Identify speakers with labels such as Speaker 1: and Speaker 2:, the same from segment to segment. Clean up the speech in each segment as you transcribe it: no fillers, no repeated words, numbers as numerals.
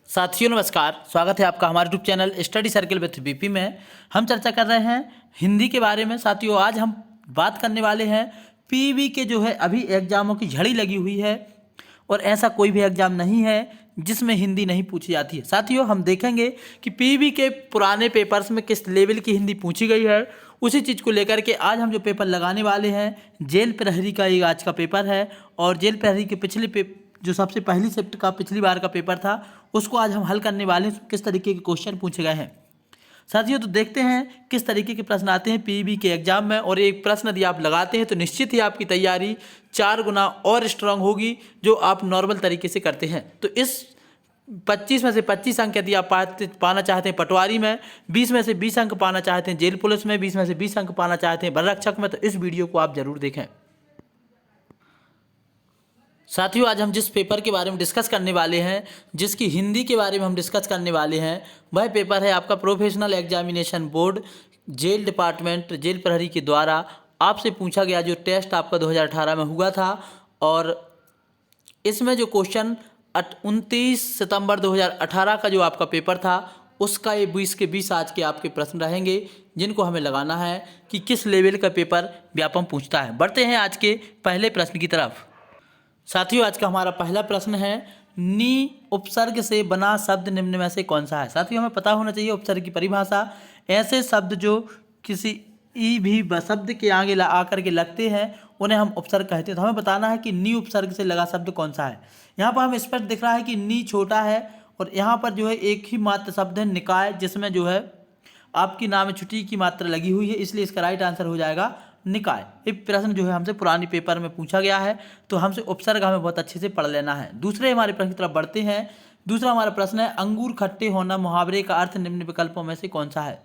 Speaker 1: साथियों नमस्कार, स्वागत है आपका हमारे YouTube channel study circle with BP में। हम चर्चा कर रहे हैं हिंदी के बारे में। साथियों आज हम बात करने वाले हैं पीवी के जो है अभी एग्जामों की झड़ी लगी हुई है और ऐसा कोई भी एग्जाम नहीं है जिसमें हिंदी नहीं पूछी जाती है। साथियों हम देखेंगे कि पीवी के पुराने पेपर्स में किस लेवल की हिंदी पूछी गई है। उसी चीज़ को लेकर के आज हम जो पेपर लगाने वाले हैं, जेल प्रहरी का ये आज का पेपर है और जेल प्रहरी के पिछले जो सबसे पहली शिफ्ट का पिछली बार का पेपर था उसको आज हम हल करने वाले हैं। किस तरीके के क्वेश्चन पूछे गए हैं साथियों, तो देखते हैं किस तरीके के प्रश्न आते हैं पीवी के एग्जाम में। और एक प्रश्न यदि आप लगाते हैं तो निश्चित ही आपकी तैयारी 4 गुना और स्ट्रांग होगी जो आप नॉर्मल तरीके से करते हैं। तो इस 25 में से 25 अंक यदि आप पाना चाहते हैं पटवारी में, 20 में से 20 अंक पाना चाहते हैं जेल पुलिस में, 20 में से 20 अंक पाना चाहते हैं वन रक्षक में, तो इस वीडियो को आप जरूर देखें। साथियों आज हम जिस पेपर के बारे में डिस्कस करने वाले हैं, जिसकी हिंदी के बारे में हम डिस्कस करने वाले हैं, वह पेपर है आपका professional examination board jail department jail प्रहरी के द्वारा आपसे पूछा गया जो टेस्ट आपका 2018 में हुआ था। और इसमें जो क्वेश्चन 29 सितंबर 2018 का जो आपका पेपर था उसका ये 20 के 20 आज के आपके प्रश्न रहेंगे जिनको हमें लगाना है कि किस लेवल का पेपर व्यापम पूछता है। बढ़ते हैं आज के पहले प्रश्न की तरफ। साथियों आज का हमारा पहला प्रश्न है, नी उपसर्ग से बना शब्द निम्न में से कौन सा है। साथियों हमें पता होना चाहिए उपसर्ग की परिभाषा। ऐसे शब्द जो किसी ई भी शब्द के आगे आकर के लगते हैं उन्हें हम उपसर्ग कहते हैं। तो हमें बताना है कि नी उपसर्ग से लगा शब्द कौन सा है। यहाँ पर हमें स्पष्ट दिख रहा है कि नी छोटा है और यहाँ पर जो है एक ही मात्र शब्द है निकाय, जिसमें जो है आपकी नाम छुट्टी की मात्रा लगी हुई है, इसलिए इसका राइट आंसर हो जाएगा निकाय। ये प्रश्न जो है हमसे पुरानी पेपर में पूछा गया है, तो हमसे उपसर्ग हमें बहुत अच्छे से पढ़ लेना है। दूसरे हमारे प्रश्न की तरफ बढ़ते हैं। दूसरा हमारा प्रश्न है, अंगूर खट्टे होना मुहावरे का अर्थ निम्न विकल्पों में से कौन सा है।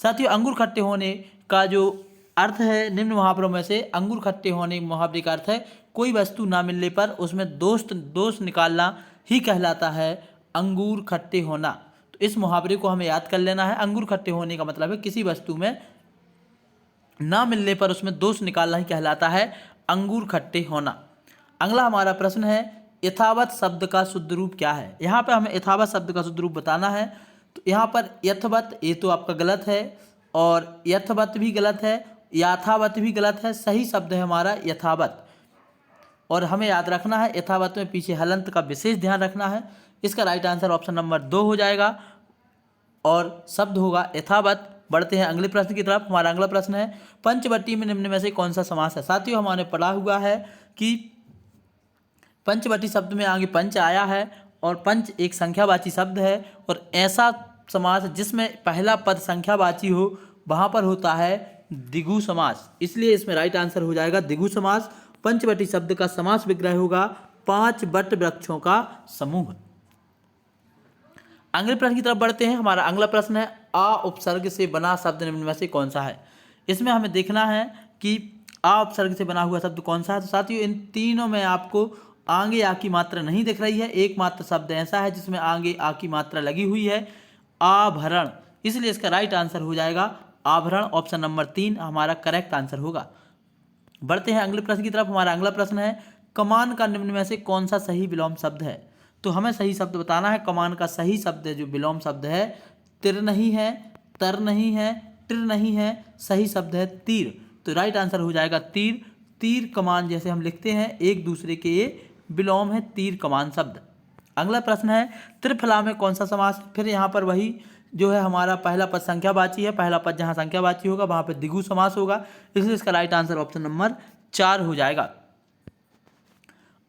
Speaker 1: साथियों अंगूर खट्टे होने का जो अर्थ है निम्न मुहावरों में से, अंगूर खट्टे होने मुहावरे का अर्थ है कोई वस्तु ना मिलने पर उसमें दोष निकालना ही कहलाता है अंगूर खट्टे होना। तो इस मुहावरे को हमें याद कर लेना है। अंगूर खट्टे होने का मतलब है किसी वस्तु में ना मिलने पर उसमें दोष निकालना ही कहलाता है अंगूर खट्टे होना। अगला हमारा प्रश्न है, यथावत शब्द का शुद्ध रूप क्या है। यहाँ पे हमें यथावत शब्द का शुद्ध रूप बताना है। तो यहाँ पर यथवत ये तो आपका गलत है और यथवत भी गलत है, यथावत भी गलत है। सही शब्द है हमारा यथावत। और हमें याद रखना है यथावत में पीछे हलंत का विशेष ध्यान रखना है। इसका राइट आंसर ऑप्शन नंबर 2 हो जाएगा और शब्द होगा यथावत। बढ़ते हैं अगले प्रश्न की तरफ। हमारा अगला प्रश्न है, पंचवटी में निम्न में से कौन सा समास है। साथियों हमारे पढ़ा हुआ है कि पंचवटी शब्द में आगे पंच आया है और पंच एक संख्यावाची शब्द है और ऐसा समास जिसमें पहला पद संख्यावाची हो वहाँ पर होता है द्विगु समास, इसलिए इसमें राइट आंसर हो जाएगा द्विगु समास। पंचवटी शब्द का समास विग्रह होगा 5 वट वृक्षों का समूह। अगले प्रश्न की तरफ बढ़ते हैं। हमारा अगला प्रश्न है, आ उपसर्ग से बना शब्द निम्न में से कौन सा है। इसमें हमें देखना है कि आ उपसर्ग से बना हुआ शब्द कौन सा है। तो साथियों इन तीनों में आपको आगे आ की मात्रा नहीं दिख रही है। एकमात्र शब्द ऐसा है जिसमें आगे आ की मात्रा लगी हुई है, आभरण, इसलिए इसका राइट आंसर हो जाएगा आभरण। ऑप्शन नंबर 3 हमारा करेक्ट आंसर होगा। बढ़ते हैं अगले प्रश्न की तरफ। हमारा अगला प्रश्न है, कमान का निम्न में से कौन सा सही विलोम शब्द है। तो हमें सही शब्द बताना है। कमान का सही शब्द है जो विलोम शब्द है, तिर नहीं है, तर नहीं है, तिर नहीं है, सही शब्द है तीर। तो राइट आंसर हो जाएगा तीर। तीर कमान जैसे हम लिखते हैं एक दूसरे के ये विलोम है तीर कमान शब्द। अगला प्रश्न है, त्रिफला में कौन सा समास। फिर यहाँ पर वही जो है हमारा पहला पद संख्यावाची है, पहला पद जहाँ संख्यावाची होगा वहाँ पर द्विगु समास होगा, इसलिए इसका राइट आंसर ऑप्शन नंबर 4 हो जाएगा।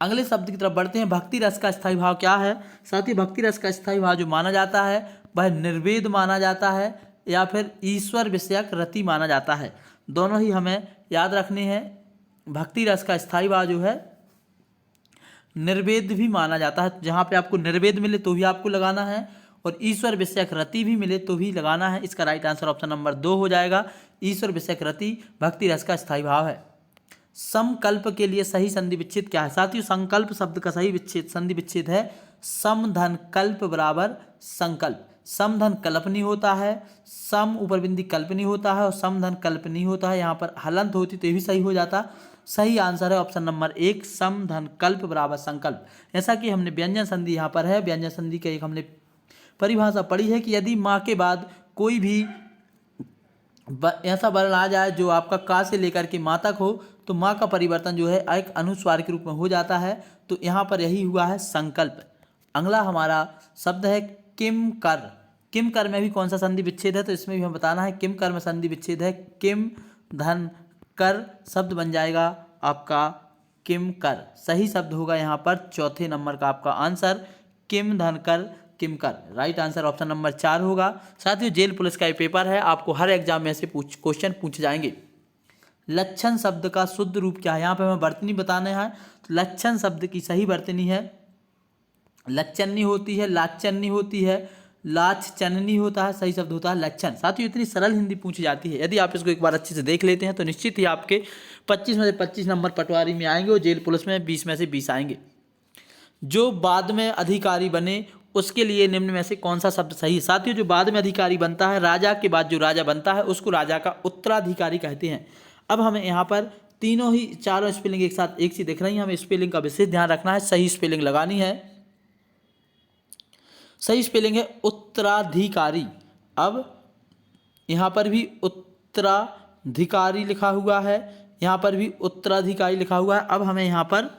Speaker 1: अगले शब्द की तरफ बढ़ते हैं, भक्ति रस का स्थायी भाव क्या है। साथ ही भक्ति रस का स्थायी भाव जो माना जाता है वह निर्वेद माना जाता है या फिर ईश्वर विषयक रति माना जाता है। दोनों ही हमें याद रखने हैं। भक्ति रस का स्थायी भाव जो है निर्वेद भी माना जाता है, जहाँ पे आपको निर्वेद मिले तो भी आपको लगाना है और ईश्वर विषयक रति भी मिले तो भी लगाना है। इसका राइट आंसर ऑप्शन नंबर 2 हो जाएगा। ईश्वर विषयक रति भक्ति रस का स्थायी भाव है। समकल्प के लिए सही संधि विच्छेद क्या है। साथियों संकल्प शब्द का सही विच्छेद संधि विच्छेद है समधन कल्प बराबर संकल्प। समधन कल्प नहीं होता है, सम ऊपर बिंदी कल्प नहीं होता है और समधन कल्प नहीं होता है। यहाँ पर हलंत होती तो ये भी सही हो जाता। सही आंसर है ऑप्शन नंबर 1 सम धन कल्प बराबर संकल्प। ऐसा कि हमने व्यंजन संधि यहाँ पर है, व्यंजन संधि का एक हमने परिभाषा पढ़ी है कि यदि माँ के बाद कोई भी ऐसा वर्ण आ जाए जो आपका का से लेकर के माँ तक हो तो माँ का परिवर्तन जो है एक अनुस्वार के रूप में हो जाता है। तो यहाँ पर यही हुआ है संकल्प। अगला हमारा शब्द है किम कर। किम कर में भी कौन सा संधि विच्छेद है, तो इसमें भी हमें बताना है। किम कर में संधि विच्छेद है किम धन कर, शब्द बन जाएगा आपका किम कर। सही शब्द होगा यहाँ पर चौथे नंबर का आपका आंसर किम धन कर किम कर। राइट आंसर ऑप्शन नंबर 4 होगा। साथियों जेल पुलिस का ये पेपर है, आपको हर एग्जाम में से क्वेश्चन पूछे जाएंगे। लक्षण शब्द का शुद्ध रूप क्या है, यहाँ पे हमें वर्तनी बताना है। तो लक्षण शब्द की सही वर्तनी है लक्षणी होती है, लाचन्नी होती है, लाचचन्नी होता है, सही शब्द होता है लक्षण। साथियों इतनी सरल हिंदी पूछी जाती है, यदि आप इसको एक बार अच्छे से देख लेते हैं तो निश्चित ही आपके 25 में से 25 नंबर पटवारी में आएंगे और जेल पुलिस में 20 में से 20 आएंगे। जो बाद में अधिकारी बने उसके लिए निम्न में से कौन सा शब्द सही है। साथियों जो बाद में अधिकारी बनता है, राजा के बाद जो राजा बनता है उसको राजा का उत्तराधिकारी कहते हैं। अब हमें यहाँ पर तीनों ही चारों स्पेलिंग एक साथ एक सी दिख रही है, हमें स्पेलिंग का विशेष ध्यान रखना है, सही स्पेलिंग लगानी है। सही स्पेलिंग है उत्तराधिकारी। अब यहाँ पर भी उत्तराधिकारी लिखा हुआ है, यहाँ पर भी उत्तराधिकारी लिखा हुआ है। अब हमें यहाँ पर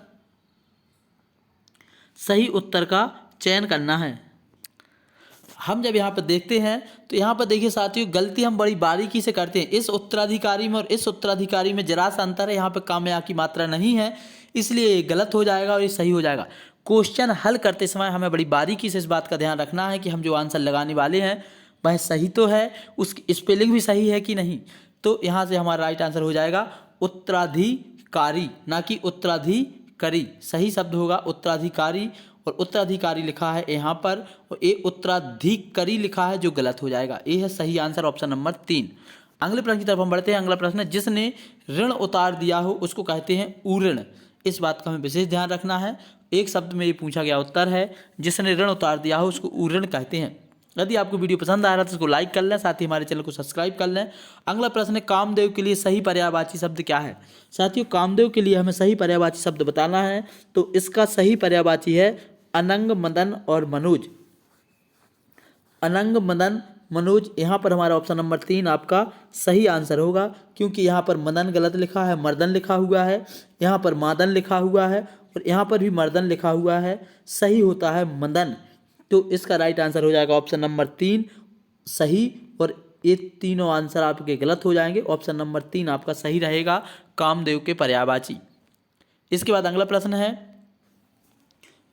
Speaker 1: सही उत्तर का चयन करना है। हम जब यहाँ पर देखते हैं तो यहाँ पर देखिए साथियों गलती हम बड़ी बारीकी से करते हैं। इस उत्तराधिकारी में और इस उत्तराधिकारी में जरा सा अंतर है, यहाँ पर कामया की मात्रा नहीं है, इसलिए ये गलत हो जाएगा और ये सही हो जाएगा। क्वेश्चन हल करते समय हमें बड़ी बारीकी से इस बात का ध्यान रखना है कि हम जो आंसर लगाने वाले हैं वह सही तो है, उसकी स्पेलिंग भी सही है कि नहीं। तो यहाँ से हमारा राइट आंसर हो जाएगा उत्तराधिकारी, ना कि उत्तराधिकारी। सही शब्द होगा उत्तराधिकारी और उत्तराधिकारी लिखा है यहाँ पर और ये उत्तराधिकारी लिखा है जो गलत हो जाएगा। ये है सही आंसर ऑप्शन नंबर 3। अगले प्रश्न की तरफ हम बढ़ते हैं। अगला प्रश्न है जिसने ऋण उतार दिया हो उसको कहते हैं उऋण। इस बात का हमें विशेष ध्यान रखना है। एक शब्द में ये पूछा गया उत्तर है जिसने ऋण उतार दिया हो उसको उऋण कहते हैं। यदि आपको वीडियो पसंद आ रहा है तो इसको लाइक कर लें, साथ ही हमारे चैनल को सब्सक्राइब कर लें। अगला प्रश्न है कामदेव के लिए सही पर्यायवाची शब्द क्या है। साथियों कामदेव के लिए हमें सही पर्यायवाची शब्द बताना है, तो इसका सही पर्यायवाची है अनंग मदन और मनोज। अनंग मदन मनोज, यहाँ पर हमारा ऑप्शन नंबर 3 आपका सही आंसर होगा, क्योंकि यहाँ पर मदन गलत लिखा है, मर्दन लिखा हुआ है, यहाँ पर मादन लिखा हुआ है और यहाँ पर भी मर्दन लिखा हुआ है। सही होता है मदन। तो इसका राइट आंसर हो जाएगा ऑप्शन नंबर 3 सही, और ये तीनों आंसर आपके गलत हो जाएंगे। ऑप्शन नंबर 3 आपका सही रहेगा कामदेव के पर्यायवाची। इसके बाद अगला प्रश्न है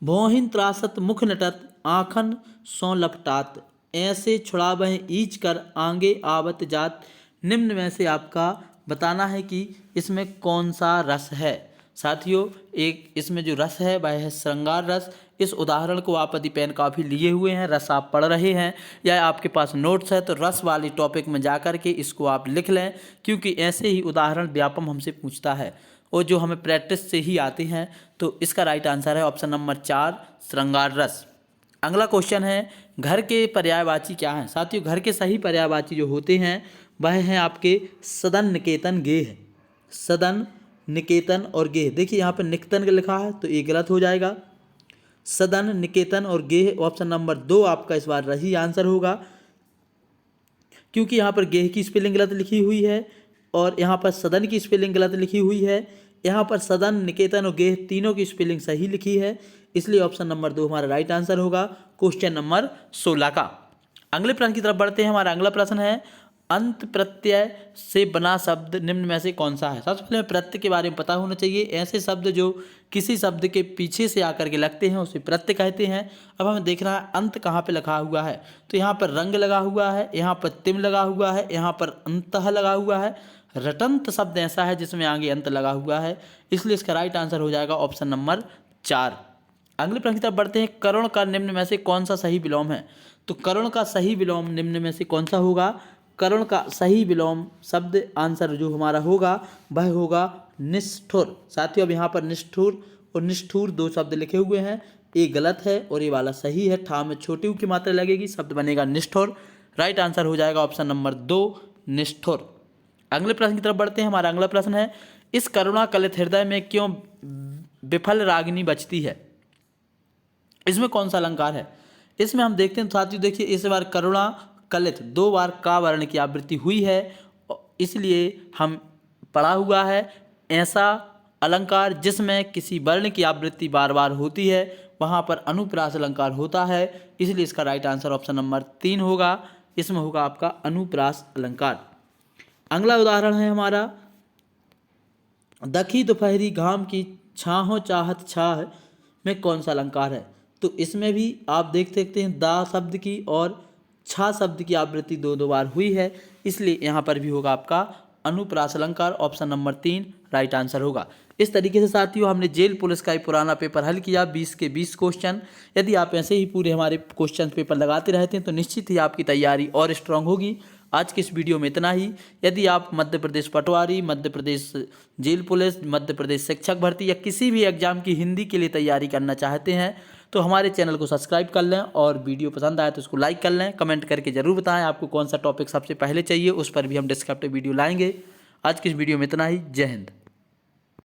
Speaker 1: भोहिन त्रासत मुख नटत आँखन सौ लपटात ऐसे छुड़ावह ईच कर आगे आवत जात। निम्न में से आपका बताना है कि इसमें कौन सा रस है। साथियों एक इसमें जो रस है वह है श्रृंगार रस। इस उदाहरण को आप यदि पेन काफ़ी लिए हुए हैं, रस आप पढ़ रहे हैं या आपके पास नोट्स है तो रस वाली टॉपिक में जा कर के इसको आप लिख लें, क्योंकि ऐसे ही उदाहरण व्यापम हमसे पूछता है और जो हमें प्रैक्टिस से ही आते हैं। तो इसका राइट आंसर है ऑप्शन नंबर 4 श्रृंगार रस। अगला क्वेश्चन है घर के पर्यायवाची क्या हैं। साथियों घर के सही पर्यायवाची जो होते हैं वह हैं आपके सदन निकेतन गेह। सदन निकेतन और गेह। देखिए यहाँ पर निकेतन लिखा है तो ये गलत हो जाएगा। सदन निकेतन और गेह ऑप्शन नंबर 2 आपका इस बार सही आंसर होगा, क्योंकि यहाँ पर गेह की स्पेलिंग गलत लिखी हुई है और यहाँ पर सदन की स्पेलिंग गलत लिखी हुई है। यहाँ पर सदन निकेतन और गेह तीनों की स्पेलिंग सही लिखी है, इसलिए ऑप्शन नंबर 2 हमारा राइट आंसर होगा क्वेश्चन नंबर 16 का। अगले प्रश्न की तरफ बढ़ते हैं। हमारा अगला प्रश्न है अंत प्रत्यय से बना शब्द निम्न में से कौन सा है। सबसे पहले प्रत्यय के बारे में पता होना चाहिए। ऐसे शब्द जो किसी शब्द के पीछे से आकर के लगते हैं उसे प्रत्यय कहते हैं। अब हमें देखना है अंत कहाँ पे लिखा हुआ है, तो यहाँ पर रंग लगा हुआ है, यहाँ पर तिम लगा हुआ है, यहाँ पर अंतः लगा हुआ है। रटंत शब्द ऐसा है जिसमें आगे अंत लगा हुआ है, इसलिए इसका राइट आंसर हो जाएगा ऑप्शन नंबर 4। अगले प्रश्न की तरफ बढ़ते हैं। करुण का निम्न में से कौन सा सही विलोम है। तो करुण का सही विलोम निम्न में से कौन सा होगा। करुण का सही विलोम शब्द आंसर जो हमारा होगा वह होगा निष्ठुर। साथियों अब यहाँ पर निष्ठुर और निष्ठुर 2 शब्द लिखे हुए हैं, ये गलत है और ये वाला सही है। ठा में छोटी ऊ की मात्रा लगेगी, शब्द बनेगा निष्ठुर। राइट आंसर हो जाएगा ऑप्शन नंबर 2 निष्ठुर। अगले प्रश्न की तरफ बढ़ते हैं। हमारा अगला प्रश्न है इस करुणा कलित हृदय में क्यों विफल रागिनी बचती है? इसमें कौन सा अलंकार है? इसमें हम देखते हैं साथियों, देखिए इस बार करुणा कलित 2 बार का वर्ण की आवृत्ति हुई है, इसलिए हम पढ़ा हुआ है ऐसा अलंकार जिसमें किसी वर्ण की आवृत्ति बार बार होती है वहाँ पर अनुप्रास अलंकार होता है, इसलिए इसका राइट आंसर ऑप्शन नंबर 3 होगा। इसमें होगा आपका अनुप्रास अलंकार। अगला उदाहरण है हमारा, दखी दोपहरी घाम की छाहों चाहत छाह में कौन सा अलंकार है? तो इसमें भी आप देख सकते हैं दा शब्द की और छा शब्द की आवृत्ति 2 बार हुई है, इसलिए यहाँ पर भी होगा आपका अनुप्रास अलंकार, ऑप्शन नंबर 3 राइट आंसर होगा। इस तरीके से साथियों हमने जेल पुलिस का एक पुराना पेपर हल किया, 20 के 20 क्वेश्चन। यदि आप ऐसे ही पूरे हमारे क्वेश्चन पेपर लगाते रहते हैं तो निश्चित ही आपकी तैयारी और स्ट्रांग होगी। आज के इस वीडियो में इतना ही। यदि आप मध्य प्रदेश पटवारी, मध्य प्रदेश जेल पुलिस, मध्य प्रदेश शिक्षक भर्ती या किसी भी एग्जाम की हिंदी के लिए तैयारी करना चाहते हैं तो हमारे चैनल को सब्सक्राइब कर लें, और वीडियो पसंद आए तो उसको लाइक कर लें। कमेंट करके ज़रूर बताएं आपको कौन सा टॉपिक सबसे पहले चाहिए, उस पर भी हम डिस्क्रिप्टिव वीडियो लाएंगे। आज की इस वीडियो में इतना ही। जय हिंद।